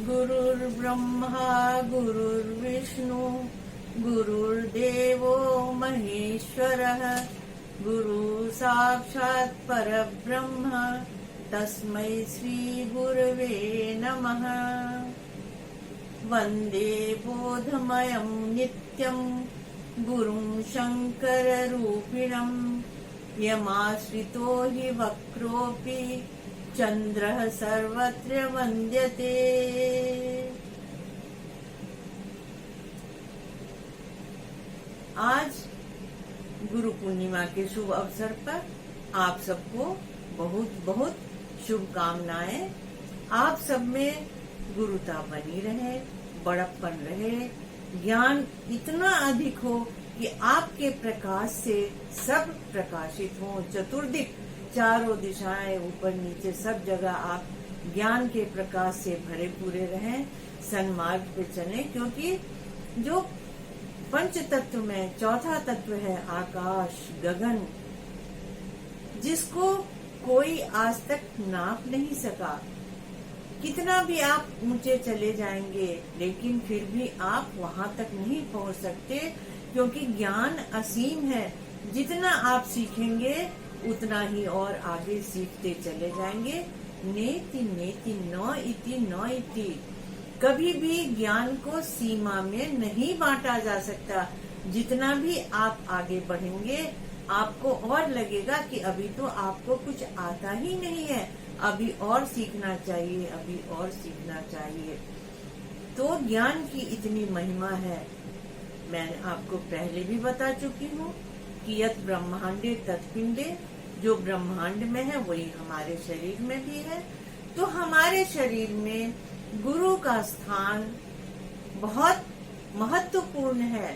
गुरुर्ब्रह्मा गुरुर्विष्णु गुरुर्देवो महेश्वरः गुरु साक्षात् परब्रह्म तस्मै श्री गुरवे नमः। वन्दे बोधमयं नित्यं गुरुं शङ्कररूपिणं यमाश्रितो हि वक्रोऽपि चन्द्रः सर्वत्र वन्द्यते। आज गुरु पूर्णिमा के शुभ अवसर पर आप सबको बहुत बहुत शुभकामनाएं। आप सब में गुरुता बनी रहे, बड़प्पन रहे, ज्ञान इतना अधिक हो कि आपके प्रकाश से सब प्रकाशित हो। चतुर्दिक चारों दिशाएं ऊपर नीचे सब जगह आप ज्ञान के प्रकाश से भरे पूरे रहें, सन्मार्ग पे चलें। क्योंकि जो पंच तत्व में चौथा तत्व है आकाश गगन, जिसको कोई आज तक नाप नहीं सका। कितना भी आप ऊंचे चले जाएंगे लेकिन फिर भी आप वहां तक नहीं पहुंच सकते, क्योंकि ज्ञान असीम है। जितना आप सीखेंगे उतना ही और आगे सीखते चले जाएंगे। नेति नेति न इति न इति। कभी भी ज्ञान को सीमा में नहीं बांटा जा सकता। जितना भी आप आगे बढ़ेंगे आपको और लगेगा कि अभी तो आपको कुछ आता ही नहीं है, अभी और सीखना चाहिए, अभी और सीखना चाहिए। तो ज्ञान की इतनी महिमा है। मैंने आपको पहले भी बता चुकी हूँ कि यत ब्रह्मांडे तत्पिंडे, जो ब्रह्मांड में है वही हमारे शरीर में भी है। तो हमारे शरीर में गुरु का स्थान बहुत महत्वपूर्ण है।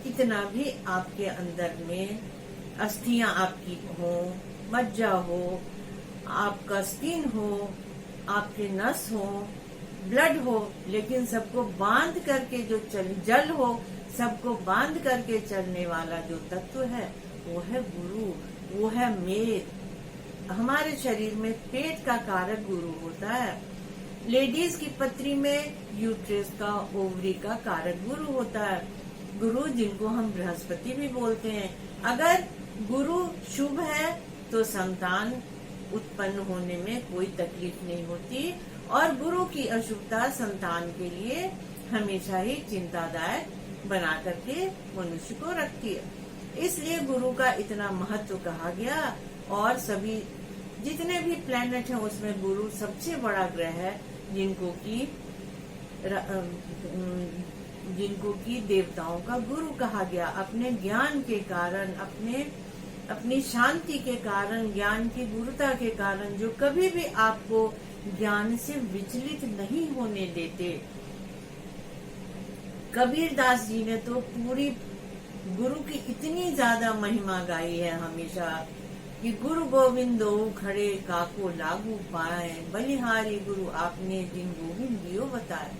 कितना भी आपके अंदर में अस्थियां आपकी हो, मज्जा हो, आपका स्किन हो, आपके नस हो, ब्लड हो, लेकिन सबको बांध करके जो जल हो, सबको बांध करके चलने वाला जो तत्व है वो है गुरु, वो है मेद। हमारे शरीर में पेट का कारक गुरु होता है। लेडीज की पत्री में यूट्रस का, ओवरी का कारक गुरु होता है। गुरु जिनको हम बृहस्पति भी बोलते हैं। अगर गुरु शुभ है तो संतान उत्पन्न होने में कोई तकलीफ नहीं होती, और गुरु की अशुभता संतान के लिए हमेशा ही चिंतादायक बना करके मनुष्य को रखती है। इसलिए गुरु का इतना महत्व कहा गया। और सभी जितने भी प्लैनेट हैं उसमें गुरु सबसे बड़ा ग्रह है, जिनको कि देवताओं का गुरु कहा गया। अपने ज्ञान के कारण, अपनी शांति के कारण, ज्ञान की गुरुता के कारण, जो कभी भी आपको ज्ञान से विचलित नहीं होने देते। कबीरदास जी ने तो पूरी गुरु की इतनी ज्यादा महिमा गाई है हमेशा कि गुरु गोविंदो खड़े काको लागू पाए, बलिहारी गुरु आपने जिन गोविंद दियो बताए।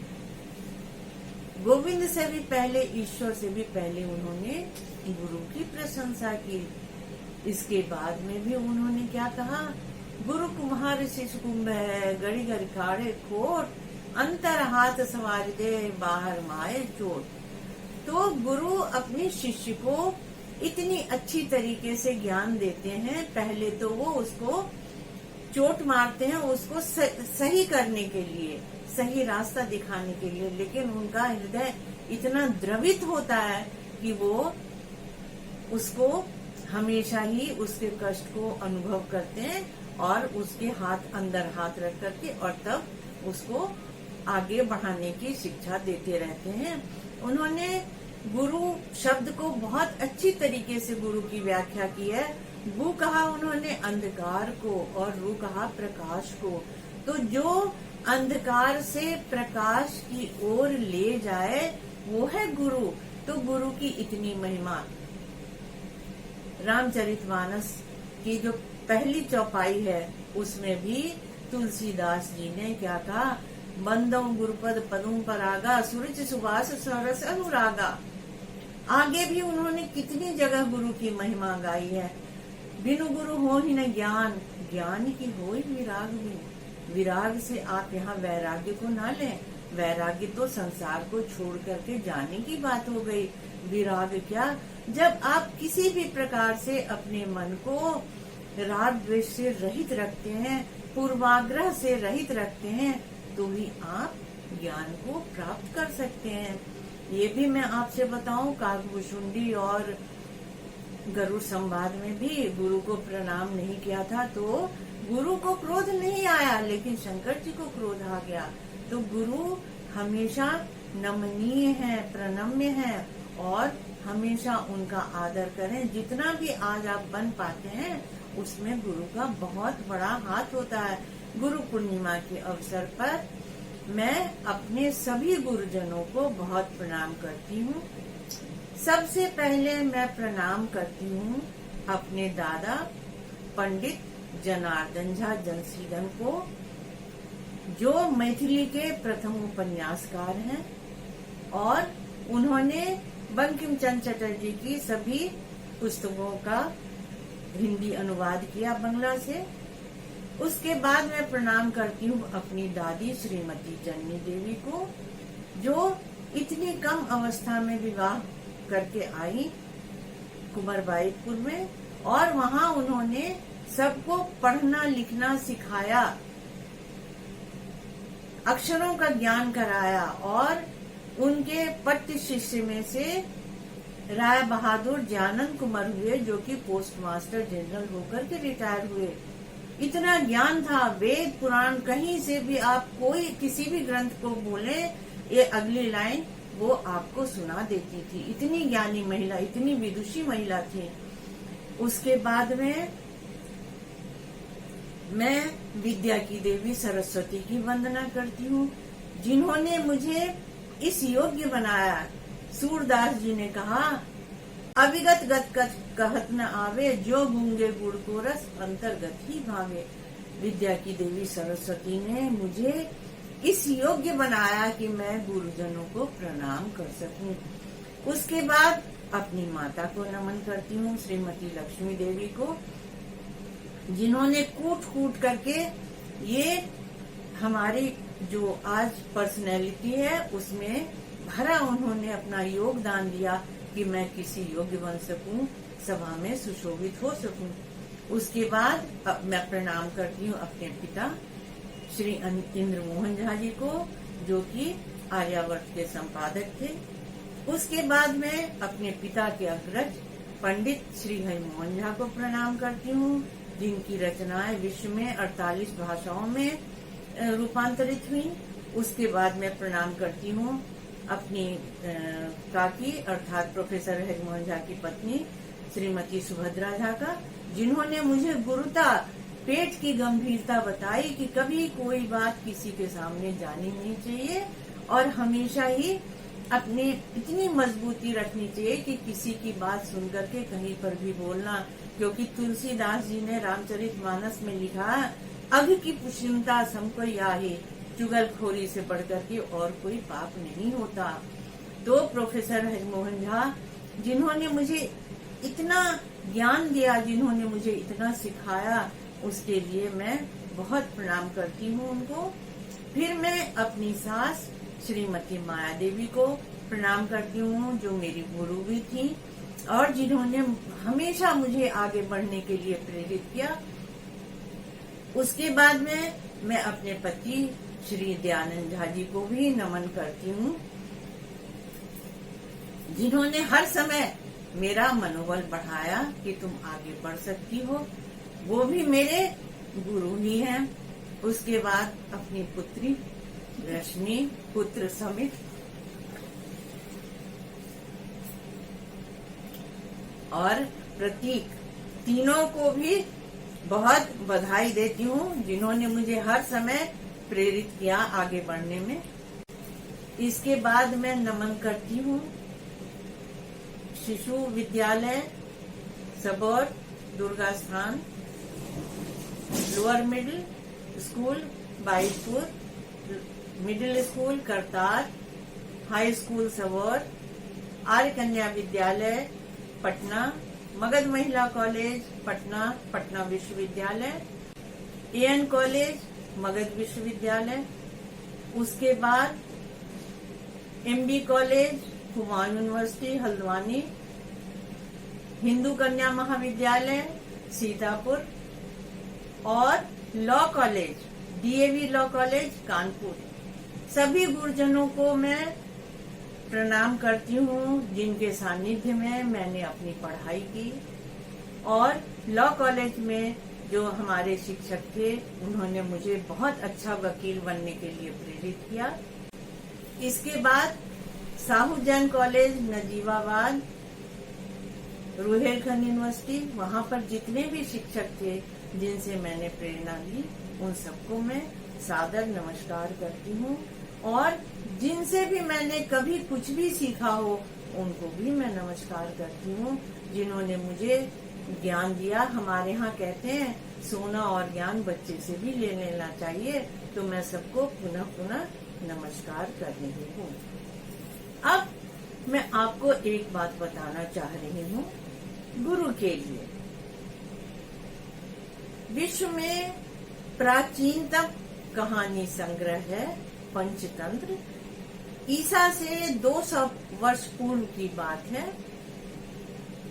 गोविंद से भी पहले, ईश्वर से भी पहले उन्होंने गुरु की प्रशंसा की। इसके बाद में भी उन्होंने क्या कहा? गुरु कुम्हार शिष कुंभ है, गड़ी गड़ी खाड़े खोट, अंतर हाथ सवार दे, बाहर माए चोट। तो गुरु अपने शिष्य को इतनी अच्छी तरीके से ज्ञान देते हैं। पहले तो वो उसको चोट मारते हैं, उसको सही करने के लिए, सही रास्ता दिखाने के लिए, लेकिन उनका हृदय इतना द्रवित होता है कि वो उसको हमेशा ही उसके कष्ट को अनुभव करते हैं और उसके हाथ अंदर हाथ रख करके और तब उसको आगे बढ़ाने की शिक्षा देते रहते हैं। उन्होंने गुरु शब्द को बहुत अच्छी तरीके से गुरु की व्याख्या की है। गु कहा उन्होंने अंधकार को और रू कहा प्रकाश को। तो जो अंधकार से प्रकाश की ओर ले जाए वो है गुरु। तो गुरु की इतनी महिमा। रामचरितमानस की जो पहली चौपाई है उसमें भी तुलसीदास जी ने क्या कहा? बंदों गुरुपद पदों पर आगा, सूरज सुबास सरस अनुरागा। आगे भी उन्होंने कितनी जगह गुरु की महिमा गाई है। बिनु गुरु हो ही न ज्ञान, ज्ञान की हो ही विराग भी। विराग से आप यहाँ वैराग्य को ना लें, वैराग्य तो संसार को छोड़ करके जाने की बात हो गई। विराग क्या, जब आप किसी भी प्रकार से अपने मन को राग द्वेष से रहित रखते हैं, पूर्वाग्रह से रहित रखते हैं, तो ही आप ज्ञान को प्राप्त कर सकते हैं। ये भी मैं आपसे बताऊं, काकभुशुंडी और गरुड़ संवाद में भी गुरु को प्रणाम नहीं किया था तो गुरु को क्रोध नहीं आया, लेकिन शंकर जी को क्रोध आ गया। तो गुरु हमेशा नमनीय है, प्रणम्य है, और हमेशा उनका आदर करें। जितना भी आज आप बन पाते हैं उसमें गुरु का बहुत बड़ा हाथ होता है। गुरु पूर्णिमा के अवसर पर मैं अपने सभी गुरुजनों को बहुत प्रणाम करती हूँ। सबसे पहले मैं प्रणाम करती हूँ अपने दादा पंडित जनार्दन झा जंशीधर को, जो मैथिली के प्रथम उपन्यासकार हैं और उन्होंने बंकिम चंद्र चटर्जी की सभी पुस्तकों का हिंदी अनुवाद किया बांग्ला से। उसके बाद मैं प्रणाम करती हूँ अपनी दादी श्रीमती चन्नी देवी को, जो इतनी कम अवस्था में विवाह करके आई कुंवरबाईपुर में, और वहाँ उन्होंने सबको पढ़ना लिखना सिखाया, अक्षरों का ज्ञान कराया। और उनके पट्ट शिष्य में से राय बहादुर ज्ञानंद कुमार हुए, जो कि पोस्ट मास्टर जनरल होकर के रिटायर हुए। इतना ज्ञान था, वेद पुराण कहीं से भी आप कोई किसी भी ग्रंथ को बोले, ये अगली लाइन वो आपको सुना देती थी। इतनी ज्ञानी महिला, इतनी विदुषी महिला थी। उसके बाद में मैं विद्या की देवी सरस्वती की वंदना करती हूँ, जिन्होंने मुझे इस योग्य बनाया। सूरदास जी ने कहा, अविगत गत कहत न आवे, जो गूंगे गुड़ को रस अंतर्गत ही भावे। विद्या की देवी सरस्वती ने मुझे इस योग्य बनाया कि मैं गुरुजनों को प्रणाम कर सकूं। उसके बाद अपनी माता को नमन करती हूँ, श्रीमती लक्ष्मी देवी को, जिन्होंने कूट कूट करके ये हमारी जो आज पर्सनैलिटी है उसमें भरा उन्होंने अपना योगदान दिया कि मैं किसी योग्य बन सकूं, सभा में सुशोभित हो सकूं। उसके बाद मैं प्रणाम करती हूँ अपने पिता श्री इंद्र मोहन झा जी को, जो कि आर्यावर्त के संपादक थे। उसके बाद मैं अपने पिता के अग्रज पंडित श्री हरिमोहन झा को प्रणाम करती हूँ, जिनकी रचनाएं विश्व में 48 भाषाओं में रूपांतरित हुई। उसके बाद मैं प्रणाम करती हूँ अपनी काकी अर्थात प्रोफेसर हरिमोहन झा की पत्नी श्रीमती सुभद्रा झा का, जिन्होंने मुझे गुरुता पेट की गंभीरता बताई कि कभी कोई बात किसी के सामने जानी नहीं चाहिए और हमेशा ही अपने इतनी मजबूती रखनी चाहिए कि किसी की बात सुन करके कहीं पर भी बोलना, क्योंकि तुलसीदास जी ने रामचरितमानस में लिखा, अघ की पुष्टिता समको याहे, चुगलखोरी से बढ़कर के और कोई पाप नहीं होता। तो प्रोफेसर हरिमोहन झा, जिन्होंने मुझे इतना ज्ञान दिया, जिन्होंने मुझे इतना सिखाया, उसके लिए मैं बहुत प्रणाम करती हूँ उनको। फिर मैं अपनी सास श्रीमती माया देवी को प्रणाम करती हूँ, जो मेरी गुरु भी थी और जिन्होंने हमेशा मुझे आगे बढ़ने के लिए प्रेरित किया। उसके बाद में मैं अपने पति श्री दयानंद झा जी को भी नमन करती हूँ, जिन्होंने हर समय मेरा मनोबल बढ़ाया कि तुम आगे बढ़ सकती हो। वो भी मेरे गुरु ही हैं। उसके बाद अपनी पुत्री रश्मि, पुत्र समित और प्रतीक, तीनों को भी बहुत बधाई देती हूँ, जिन्होंने मुझे हर समय प्रेरित किया आगे बढ़ने में। इसके बाद मैं नमन करती हूँ शिशु विद्यालय Sabaur, Durga Sthan, lower middle school Baipur, middle school Kartar, high school Sabaur, Arya Kanya Vidyalaya Patna, Magadh महिला कॉलेज पटना, पटना विश्वविद्यालय, एएन कॉलेज मगध विश्वविद्यालय। उसके बाद MD college, Humayun university Haldwani, Hindu कन्या महाविद्यालय सीतापुर और law college, DAV law college Kanpur. सभी गुरुजनों को मैं प्रणाम करती हूँ जिनके सानिध्य में मैंने अपनी पढ़ाई की, और लॉ कॉलेज में जो हमारे शिक्षक थे उन्होंने मुझे बहुत अच्छा वकील बनने के लिए प्रेरित किया। इसके बाद साहू जैन कॉलेज नजीबाबाद, रुहेलखंड यूनिवर्सिटी, वहाँ पर जितने भी शिक्षक थे जिनसे मैंने प्रेरणा ली उन सबको मैं सादर नमस्कार करती हूँ, और जिनसे भी मैंने कभी कुछ भी सीखा हो उनको भी मैं नमस्कार करती हूँ, जिन्होंने मुझे ज्ञान दिया। हमारे यहाँ कहते हैं सोना और ज्ञान बच्चे से भी ले लेना चाहिए, तो मैं सबको पुनः पुनः नमस्कार कर रही हूँ। अब मैं आपको एक बात बताना चाह रही हूँ गुरु के लिए। विश्व में प्राचीनतम कहानी संग्रह है पंचतंत्र। ईसा से 200 वर्ष पूर्व की बात है।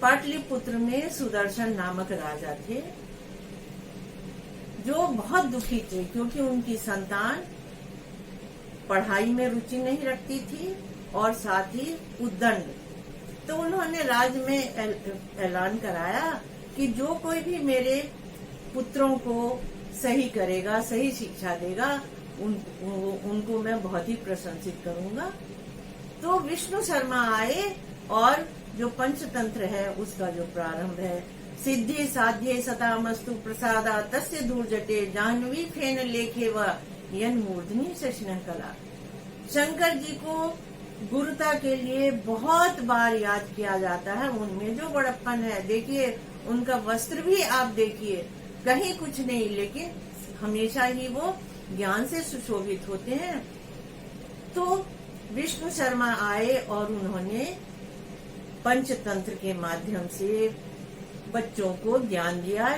पाटलिपुत्र में सुदर्शन नामक राजा थे जो बहुत दुखी थे क्योंकि उनकी संतान पढ़ाई में रुचि नहीं रखती थी और साथ ही उद्दंड। तो उन्होंने राज्य में ऐलान कराया कि जो कोई भी मेरे पुत्रों को सही करेगा, सही शिक्षा देगा, उनको मैं बहुत ही प्रशंसित करूंगा। तो विष्णु शर्मा आए और जो पंचतंत्र है उसका जो प्रारंभ है, सिद्धि साध्य सतामस्तु प्रसादा तस्य धूर्जटे जाह्नवी फेन लेखे व यन मूर्धनि शशिन कला। शंकर जी को गुरुता के लिए बहुत बार याद किया जाता है। उनमें जो बड़प्पन है, देखिए उनका वस्त्र भी आप देखिए, कहीं कुछ नहीं, लेकिन हमेशा ही वो ज्ञान से सुशोभित होते हैं। तो विष्णु शर्मा आए और उन्होंने पंचतंत्र के माध्यम से बच्चों को ज्ञान दिया।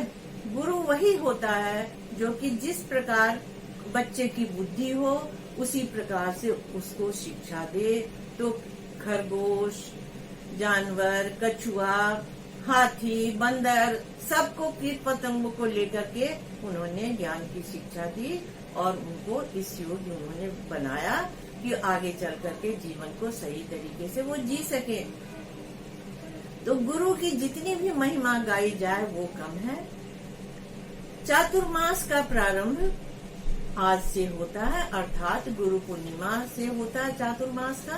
गुरु वही होता है जो कि जिस प्रकार बच्चे की बुद्धि हो उसी प्रकार से उसको शिक्षा दे। तो खरगोश, जानवर, कछुआ, हाथी, बंदर, सबको कीट पतंगों को लेकर के उन्होंने ज्ञान की शिक्षा दी और उनको इस योग्य उन्होंने बनाया कि आगे चल करके जीवन को सही तरीके से वो जी सके। तो गुरु की जितनी भी महिमा गाई जाए वो कम है। चातुर्मास का प्रारंभ आज से होता है, अर्थात गुरु पूर्णिमा से होता है चातुर्मास का।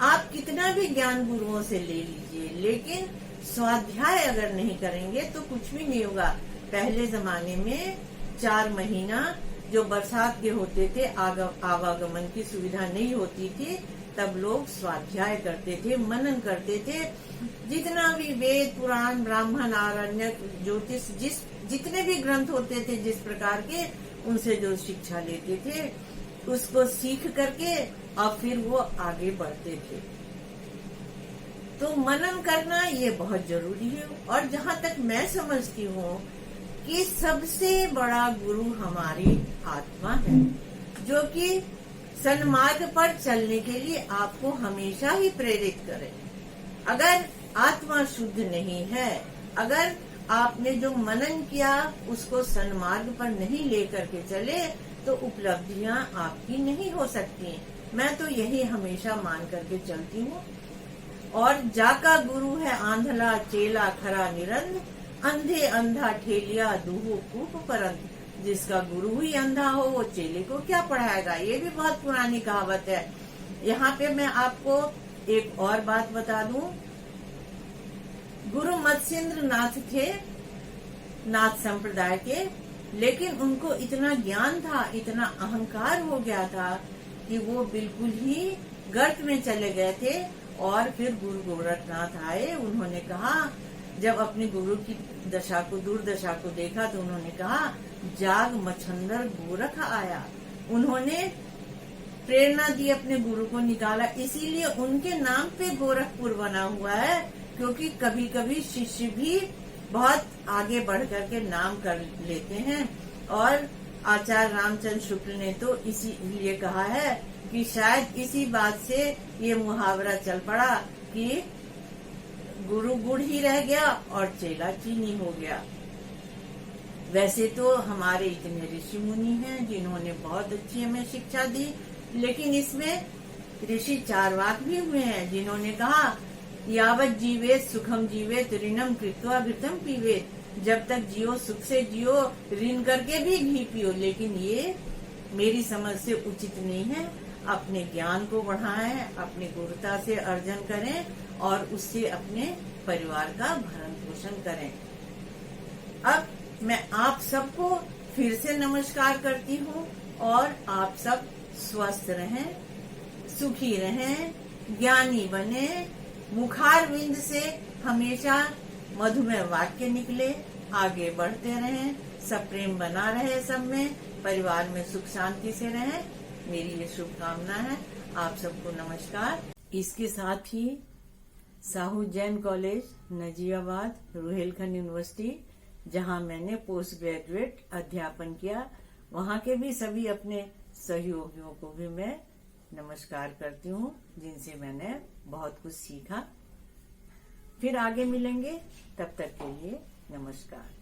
आप कितना भी ज्ञान गुरुओं से ले लीजिए, लेकिन स्वाध्याय अगर नहीं करेंगे तो कुछ भी नहीं होगा। पहले जमाने में 4 महीना जो बरसात के होते थे, आवागमन की सुविधा नहीं होती थी, तब लोग स्वाध्याय करते थे, मनन करते थे। जितना भी वेद, पुराण, ब्राह्मण, आरण्यक, ज्योतिष, जितने भी ग्रंथ होते थे जिस प्रकार के, उनसे जो शिक्षा लेते थे उसको सीख करके और फिर वो आगे बढ़ते थे। तो मनन करना ये बहुत जरूरी है। और जहाँ तक मैं समझती हूँ कि सबसे बड़ा गुरु हमारी आत्मा है, जो कि सन्मार्ग पर चलने के लिए आपको हमेशा ही प्रेरित करे। अगर आत्मा शुद्ध नहीं है, अगर आपने जो मनन किया उसको सन्मार्ग पर नहीं लेकर के चले, तो उपलब्धियां आपकी नहीं हो सकती। मैं तो यही हमेशा मान करके चलती हूँ। और जाका गुरु है आंधला चेला खरा निरंध, अंधे अंधा ठेलिया दूहो कूप परंत। जिसका गुरु ही अंधा हो वो चेले को क्या पढ़ाएगा। ये भी बहुत पुरानी कहावत है। यहाँ पे मैं आपको एक और बात बता दूं। गुरु मत्स्येंद्र नाथ थे, नाथ संप्रदाय के, लेकिन उनको इतना ज्ञान था, इतना अहंकार हो गया था कि वो बिल्कुल ही गर्त में चले गए थे। और फिर गुरु गोरखनाथ आए। उन्होंने कहा, जब अपने गुरु की दशा को, दुर्दशा को देखा, तो उन्होंने कहा, जाग मच्छंदर गोरख आया। उन्होंने प्रेरणा दी, अपने गुरु को निकाला। इसीलिए उनके नाम पे गोरखपुर बना हुआ है, क्योंकि कभी कभी शिष्य भी बहुत आगे बढ़ करके नाम कर लेते हैं और आचार्य रामचंद्र शुक्ल ने तो इसीलिए कहा है कि शायद इसी बात से ये मुहावरा चल पड़ा कि गुरु गुड़ ही रह गया और चेला चीनी हो गया। वैसे तो हमारे इतने ऋषि मुनि हैं जिन्होंने बहुत अच्छी हमें शिक्षा दी, लेकिन इसमें ऋषि चारवाक भी हुए हैं जिन्होंने कहा यावत जीवे सुखम जीवे ऋणम कृत्वा घृतम पीवे। जब तक जियो सुख से जियो, ऋण करके भी घी पियो। लेकिन ये मेरी समझ से उचित नहीं है। अपने ज्ञान को बढ़ाएं, अपनी गुरुता से अर्जन करें और उससे अपने परिवार का भरण पोषण करें। अब मैं आप सबको फिर से नमस्कार करती हूँ और आप सब स्वस्थ रहें, सुखी रहें, ज्ञानी बने, मुखार बिंद से हमेशा मधुमेह वाक्य निकले, आगे बढ़ते रहें, सब प्रेम बना रहे, सब में परिवार में सुख शांति से रहें, मेरी ये शुभकामना है। आप सबको नमस्कार। इसके साथ ही साहू जैन कॉलेज नजीबाबाद, रुहेलखंड यूनिवर्सिटी, जहां मैंने पोस्ट ग्रेजुएट अध्यापन किया, वहां के भी सभी अपने सहयोगियों को भी मैं नमस्कार करती हूँ, जिनसे मैंने बहुत कुछ सीखा। फिर आगे मिलेंगे, तब तक के लिए नमस्कार।